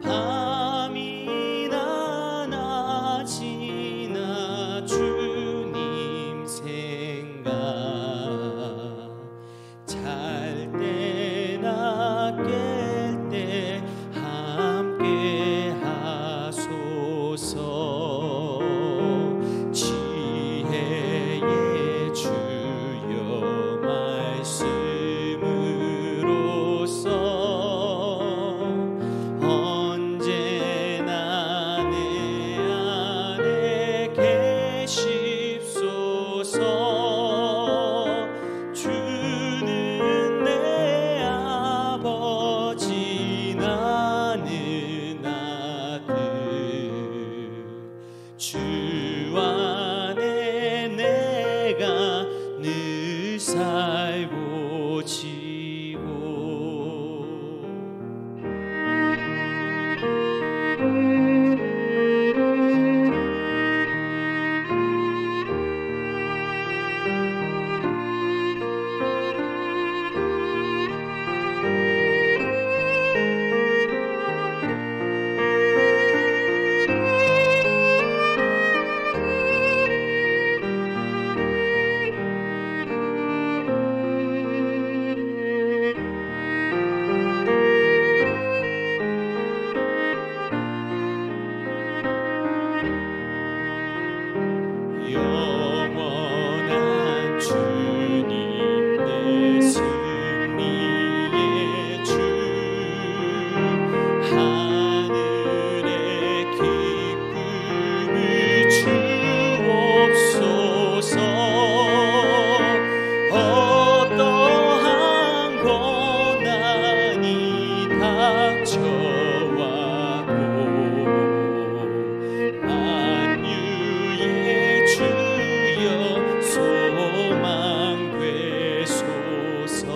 밤이나 낮이나 주님 생각 잘 때나 깰 때 함께 하소서. 지혜의 주여 말씀으로써 언제나 내 안에 계십소서. 주는 내 아버지 나는 아들 주 안에 내가 늘 살고 지고. 영원한 주님 내 승리의 주 하늘의 기쁨을 주옵소서. 어떠한 고난이 닥쳐와도 만유의 주여 소망 되소서.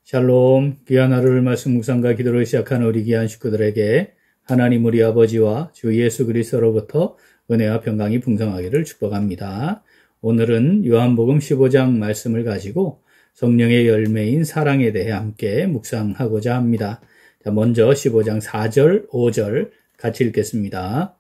샬롬. 귀한 하루를 말씀 묵상과 기도를 시작하는 우리 귀한 식구들에게 하나님 우리 아버지와 주 예수 그리스도로부터 은혜와 평강이 풍성하기를 축복합니다. 오늘은 요한복음 15장 말씀을 가지고 성령의 열매인 사랑에 대해 함께 묵상하고자 합니다. 자, 먼저 15장 4절, 5절 같이 읽겠습니다.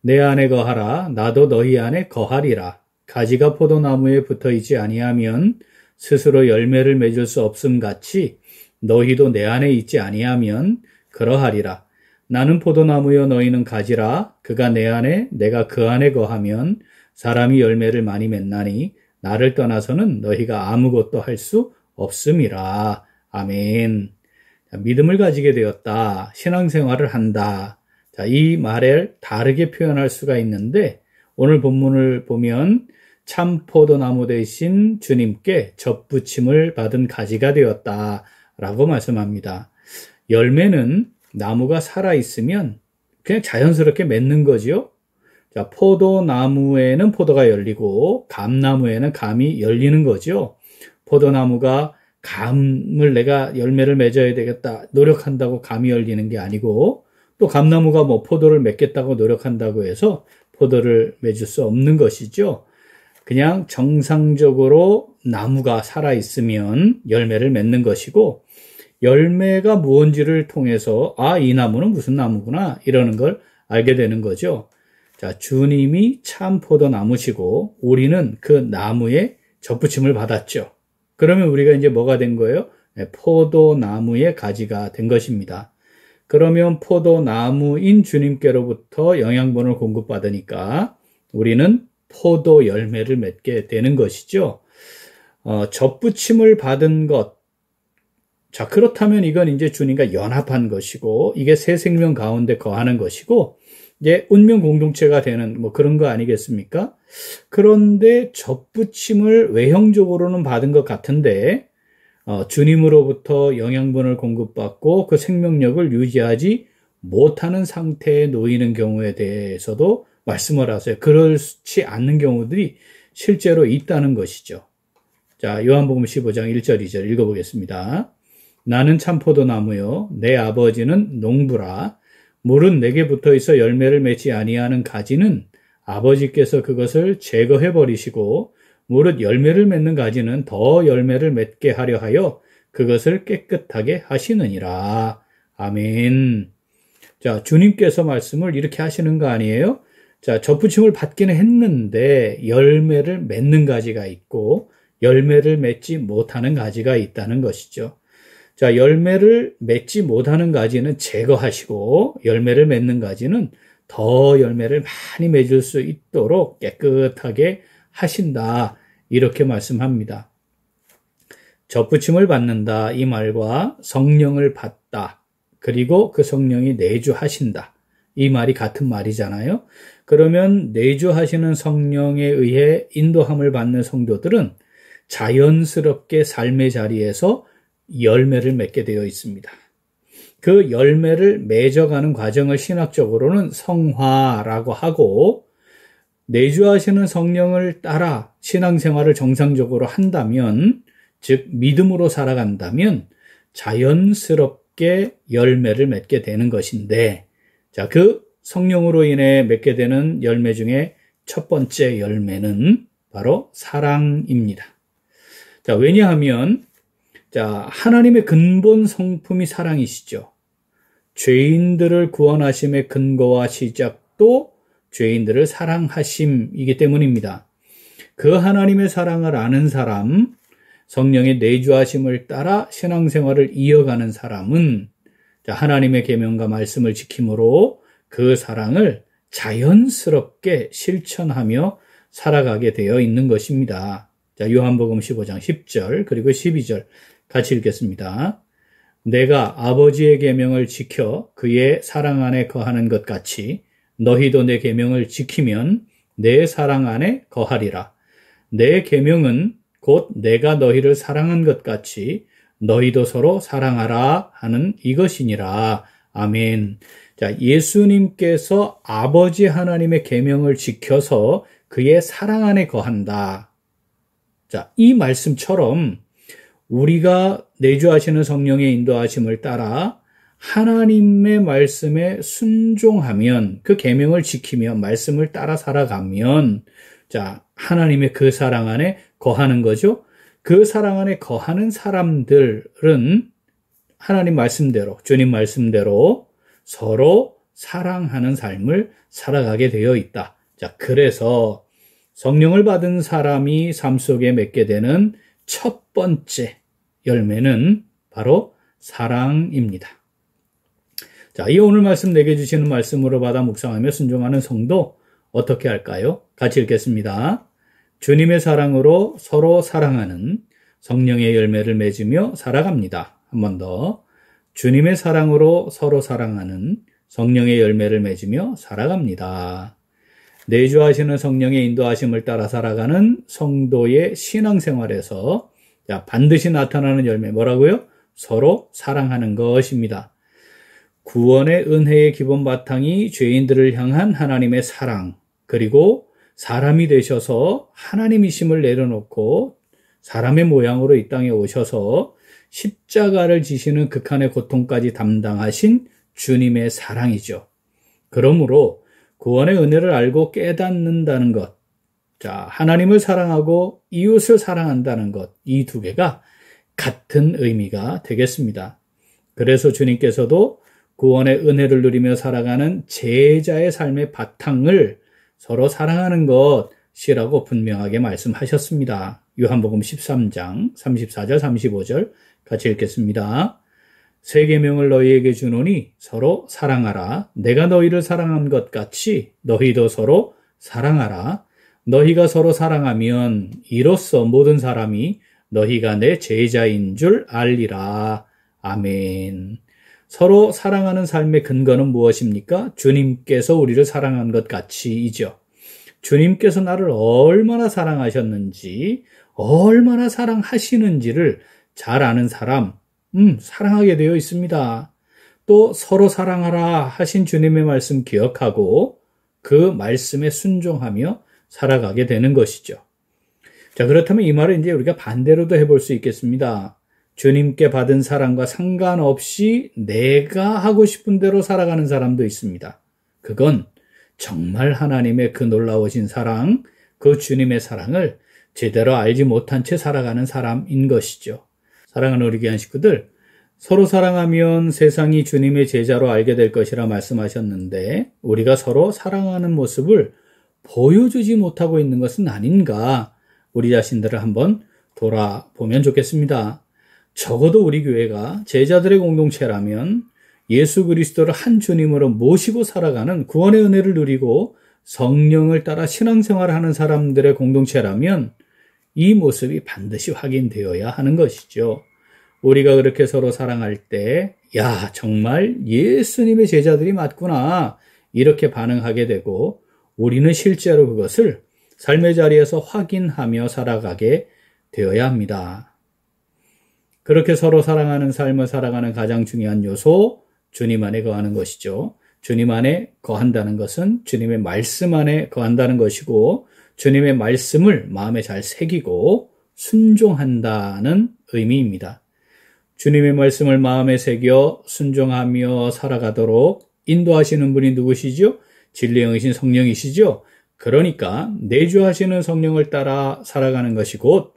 내 안에 거하라. 나도 너희 안에 거하리라. 가지가 포도나무에 붙어있지 아니하면 스스로 열매를 맺을 수 없음 같이 너희도 내 안에 있지 아니하면 그러하리라. 나는 포도나무여 너희는 가지라. 그가 내 안에 내가 그 안에 거하면 사람이 열매를 많이 맺나니 나를 떠나서는 너희가 아무것도 할 수 없음이라. 아멘. 자, 믿음을 가지게 되었다. 신앙생활을 한다. 자, 이 말을 다르게 표현할 수가 있는데 오늘 본문을 보면 참 포도나무 대신 주님께 접붙임을 받은 가지가 되었다라고 말씀합니다. 열매는 나무가 살아있으면 그냥 자연스럽게 맺는 거죠. 자, 포도나무에는 포도가 열리고 감나무에는 감이 열리는 거죠. 포도나무가 감을 내가 열매를 맺어야 되겠다 노력한다고 감이 열리는 게 아니고 또 감나무가 뭐 포도를 맺겠다고 노력한다고 해서 포도를 맺을 수 없는 것이죠. 그냥 정상적으로 나무가 살아있으면 열매를 맺는 것이고 열매가 무언지를 통해서 이 나무는 무슨 나무구나 이러는 걸 알게 되는 거죠. 자, 주님이 참 포도나무시고 우리는 그 나무에 접붙임을 받았죠. 그러면 우리가 이제 뭐가 된 거예요? 포도나무의 가지가 된 것입니다. 그러면 포도나무인 주님께로부터 영양분을 공급받으니까 우리는 포도 열매를 맺게 되는 것이죠. 접붙임을 받은 것. 자, 그렇다면 이건 이제 주님과 연합한 것이고, 이게 새 생명 가운데 거하는 것이고, 이제 운명 공동체가 되는 뭐 그런 거 아니겠습니까? 그런데 접붙임을 외형적으로는 받은 것 같은데, 주님으로부터 영양분을 공급받고 그 생명력을 유지하지 못하는 상태에 놓이는 경우에 대해서도 말씀을 하세요. 그렇지 않는 경우들이 실제로 있다는 것이죠. 자, 요한복음 15장 1절 2절 읽어보겠습니다. 나는 참 포도나무요 내 아버지는 농부라. 물은 내게 붙어있어 열매를 맺지 아니하는 가지는 아버지께서 그것을 제거해 버리시고 무릇 열매를 맺는 가지는 더 열매를 맺게 하려 하여 그것을 깨끗하게 하시느니라. 아멘. 자, 주님께서 말씀을 이렇게 하시는 거 아니에요? 자, 접붙임을 받기는 했는데 열매를 맺는 가지가 있고 열매를 맺지 못하는 가지가 있다는 것이죠. 자, 열매를 맺지 못하는 가지는 제거하시고 열매를 맺는 가지는 더 열매를 많이 맺을 수 있도록 깨끗하게 하신다. 이렇게 말씀합니다. 접붙임을 받는다 이 말과 성령을 받다 그리고 그 성령이 내주하신다 이 말이 같은 말이잖아요. 그러면 내주하시는 성령에 의해 인도함을 받는 성도들은 자연스럽게 삶의 자리에서 열매를 맺게 되어 있습니다. 그 열매를 맺어가는 과정을 신학적으로는 성화라고 하고, 내주하시는 성령을 따라 신앙생활을 정상적으로 한다면, 즉 믿음으로 살아간다면 자연스럽게 열매를 맺게 되는 것인데, 자, 그 성령으로 인해 맺게 되는 열매 중에 첫 번째 열매는 바로 사랑입니다. 자, 왜냐하면 자, 하나님의 근본 성품이 사랑이시죠. 죄인들을 구원하심의 근거와 시작도 죄인들을 사랑하심이기 때문입니다. 그 하나님의 사랑을 아는 사람, 성령의 내주하심을 따라 신앙생활을 이어가는 사람은 하나님의 계명과 말씀을 지킴으로 그 사랑을 자연스럽게 실천하며 살아가게 되어 있는 것입니다. 자, 요한복음 15장 10절 그리고 12절 같이 읽겠습니다. 내가 아버지의 계명을 지켜 그의 사랑 안에 거하는 것 같이 너희도 내 계명을 지키면 내 사랑 안에 거하리라. 내 계명은 곧 내가 너희를 사랑한 것 같이 너희도 서로 사랑하라 하는 이것이니라. 아멘. 자, 예수님께서 아버지 하나님의 계명을 지켜서 그의 사랑 안에 거한다. 자, 이 말씀처럼 우리가 내주하시는 성령의 인도하심을 따라 하나님의 말씀에 순종하면, 그 계명을 지키며 말씀을 따라 살아가면, 자, 하나님의 그 사랑 안에 거하는 거죠. 그 사랑 안에 거하는 사람들은 하나님 말씀대로, 주님 말씀대로 서로 사랑하는 삶을 살아가게 되어 있다. 자, 그래서 성령을 받은 사람이 삶 속에 맺게 되는 첫 번째 열매는 바로 사랑입니다. 자, 이 오늘 말씀 내게 주시는 말씀으로 받아 묵상하며 순종하는 성도 어떻게 할까요? 같이 읽겠습니다. 주님의 사랑으로 서로 사랑하는 성령의 열매를 맺으며 살아갑니다. 한 번 더. 주님의 사랑으로 서로 사랑하는 성령의 열매를 맺으며 살아갑니다. 내주하시는 성령의 인도하심을 따라 살아가는 성도의 신앙생활에서 반드시 나타나는 열매 뭐라고요? 서로 사랑하는 것입니다. 구원의 은혜의 기본 바탕이 죄인들을 향한 하나님의 사랑, 그리고 사람이 되셔서 하나님이심을 내려놓고 사람의 모양으로 이 땅에 오셔서 십자가를 지시는 극한의 고통까지 담당하신 주님의 사랑이죠. 그러므로 구원의 은혜를 알고 깨닫는다는 것, 자, 하나님을 사랑하고 이웃을 사랑한다는 것, 이 두 개가 같은 의미가 되겠습니다. 그래서 주님께서도 구원의 은혜를 누리며 살아가는 제자의 삶의 바탕을 서로 사랑하는 것이라고 분명하게 말씀하셨습니다. 요한복음 13장 34절 35절 같이 읽겠습니다. 새 계명을 너희에게 주노니 서로 사랑하라. 내가 너희를 사랑한 것 같이 너희도 서로 사랑하라. 너희가 서로 사랑하면 이로써 모든 사람이 너희가 내 제자인 줄 알리라. 아멘. 서로 사랑하는 삶의 근거는 무엇입니까? 주님께서 우리를 사랑한 것 같이이죠. 주님께서 나를 얼마나 사랑하셨는지, 얼마나 사랑하시는지를 잘 아는 사람, 사랑하게 되어 있습니다. 또 서로 사랑하라 하신 주님의 말씀 기억하고 그 말씀에 순종하며 살아가게 되는 것이죠. 자, 그렇다면 이 말을 이제 우리가 반대로도 해볼 수 있겠습니다. 주님께 받은 사랑과 상관없이 내가 하고 싶은 대로 살아가는 사람도 있습니다. 그건 정말 하나님의 그 놀라우신 사랑, 그 주님의 사랑을 제대로 알지 못한 채 살아가는 사람인 것이죠. 사랑하는 우리 귀한 식구들, 서로 사랑하면 세상이 주님의 제자로 알게 될 것이라 말씀하셨는데 우리가 서로 사랑하는 모습을 보여주지 못하고 있는 것은 아닌가, 우리 자신들을 한번 돌아보면 좋겠습니다. 적어도 우리 교회가 제자들의 공동체라면 예수 그리스도를 한 주님으로 모시고 살아가는 구원의 은혜를 누리고 성령을 따라 신앙생활을 하는 사람들의 공동체라면 이 모습이 반드시 확인되어야 하는 것이죠. 우리가 그렇게 서로 사랑할 때, 야, 정말 예수님의 제자들이 맞구나, 이렇게 반응하게 되고 우리는 실제로 그것을 삶의 자리에서 확인하며 살아가게 되어야 합니다. 그렇게 서로 사랑하는 삶을 살아가는 가장 중요한 요소, 주님 안에 거하는 것이죠. 주님 안에 거한다는 것은 주님의 말씀 안에 거한다는 것이고, 주님의 말씀을 마음에 잘 새기고 순종한다는 의미입니다. 주님의 말씀을 마음에 새겨 순종하며 살아가도록 인도하시는 분이 누구시죠? 진리의 영이신 성령이시죠? 그러니까 내주하시는 성령을 따라 살아가는 것이 곧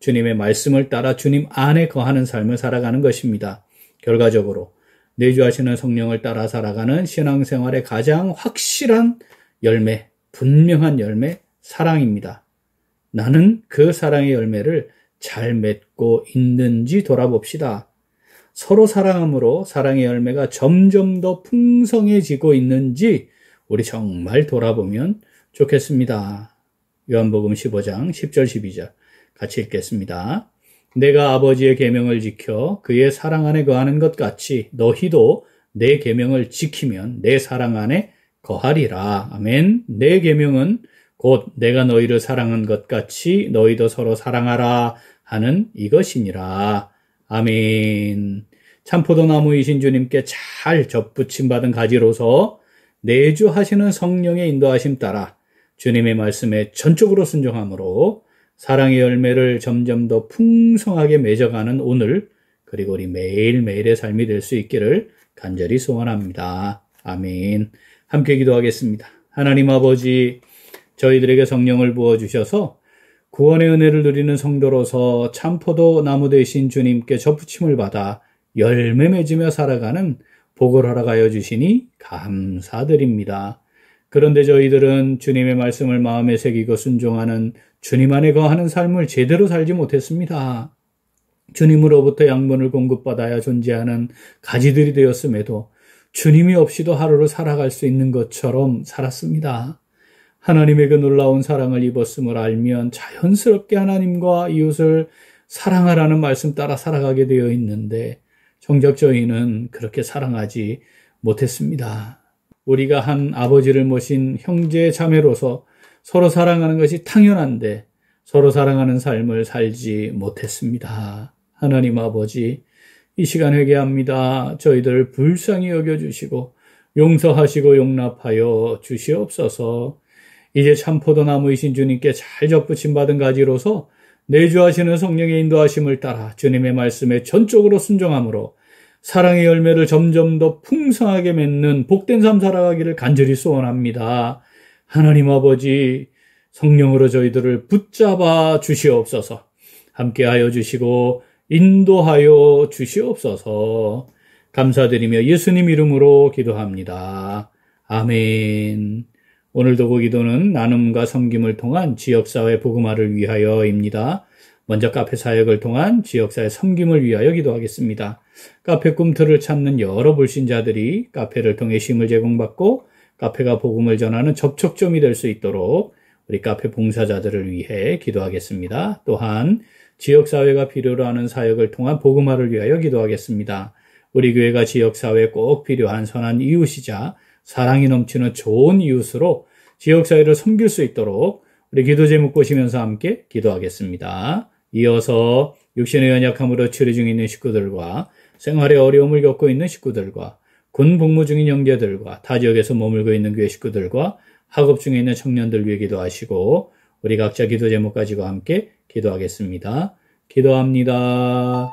주님의 말씀을 따라 주님 안에 거하는 삶을 살아가는 것입니다. 결과적으로 내주하시는 성령을 따라 살아가는 신앙생활의 가장 확실한 열매, 분명한 열매, 사랑입니다. 나는 그 사랑의 열매를 잘 맺고 있는지 돌아봅시다. 서로 사랑함으로 사랑의 열매가 점점 더 풍성해지고 있는지 우리 정말 돌아보면 좋겠습니다. 요한복음 15장 10절 12절 같이 읽겠습니다. 내가 아버지의 계명을 지켜 그의 사랑 안에 거하는 것 같이 너희도 내 계명을 지키면 내 사랑 안에 거하리라. 아멘. 내 계명은 곧 내가 너희를 사랑한 것 같이 너희도 서로 사랑하라 하는 이것이니라. 아멘. 참포도나무이신 주님께 잘 접붙임 받은 가지로서 내주하시는 성령의 인도하심 따라 주님의 말씀에 전적으로 순종함으로 사랑의 열매를 점점 더 풍성하게 맺어가는 오늘, 그리고 우리 매일매일의 삶이 될 수 있기를 간절히 소원합니다. 아멘. 함께 기도하겠습니다. 하나님 아버지, 저희들에게 성령을 부어주셔서 구원의 은혜를 누리는 성도로서 참포도 나무 되신 주님께 접붙임을 받아 열매 맺으며 살아가는 복을 허락하여 주시니 감사드립니다. 그런데 저희들은 주님의 말씀을 마음에 새기고 순종하는 주님 안에 거하는 삶을 제대로 살지 못했습니다. 주님으로부터 양분을 공급받아야 존재하는 가지들이 되었음에도 주님이 없이도 하루를 살아갈 수 있는 것처럼 살았습니다. 하나님의 그 놀라운 사랑을 입었음을 알면 자연스럽게 하나님과 이웃을 사랑하라는 말씀 따라 살아가게 되어 있는데 정작 저희는 그렇게 사랑하지 못했습니다. 우리가 한 아버지를 모신 형제 자매로서 서로 사랑하는 것이 당연한데 서로 사랑하는 삶을 살지 못했습니다. 하나님 아버지, 이 시간 회개합니다. 저희들을 불쌍히 여겨주시고 용서하시고 용납하여 주시옵소서. 이제 참포도나무이신 주님께 잘 접붙임 받은 가지로서 내주하시는 성령의 인도하심을 따라 주님의 말씀에 전적으로 순종함으로 사랑의 열매를 점점 더 풍성하게 맺는 복된 삶 살아가기를 간절히 소원합니다. 하나님 아버지, 성령으로 저희들을 붙잡아 주시옵소서. 함께하여 주시고 인도하여 주시옵소서. 감사드리며 예수님 이름으로 기도합니다. 아멘. 오늘도 그 기도는 나눔과 섬김을 통한 지역사회 복음화를 위하여입니다. 먼저 카페 사역을 통한 지역사회 섬김을 위하여 기도하겠습니다. 카페 꿈틀을 찾는 여러 불신자들이 카페를 통해 쉼을 제공받고 카페가 복음을 전하는 접촉점이 될 수 있도록 우리 카페 봉사자들을 위해 기도하겠습니다. 또한 지역사회가 필요로 하는 사역을 통한 복음화를 위하여 기도하겠습니다. 우리 교회가 지역사회에 꼭 필요한 선한 이웃이자 사랑이 넘치는 좋은 이웃으로 지역사회를 섬길 수 있도록 우리 기도 제목 보시면서 함께 기도하겠습니다. 이어서 육신의 연약함으로 치료 중에 있는 식구들과 생활에 어려움을 겪고 있는 식구들과 군 복무 중인 형제들과 타 지역에서 머물고 있는 교회 식구들과 학업 중에 있는 청년들 위해 기도하시고 우리 각자 기도 제목 가지고 함께 기도하겠습니다. 기도합니다.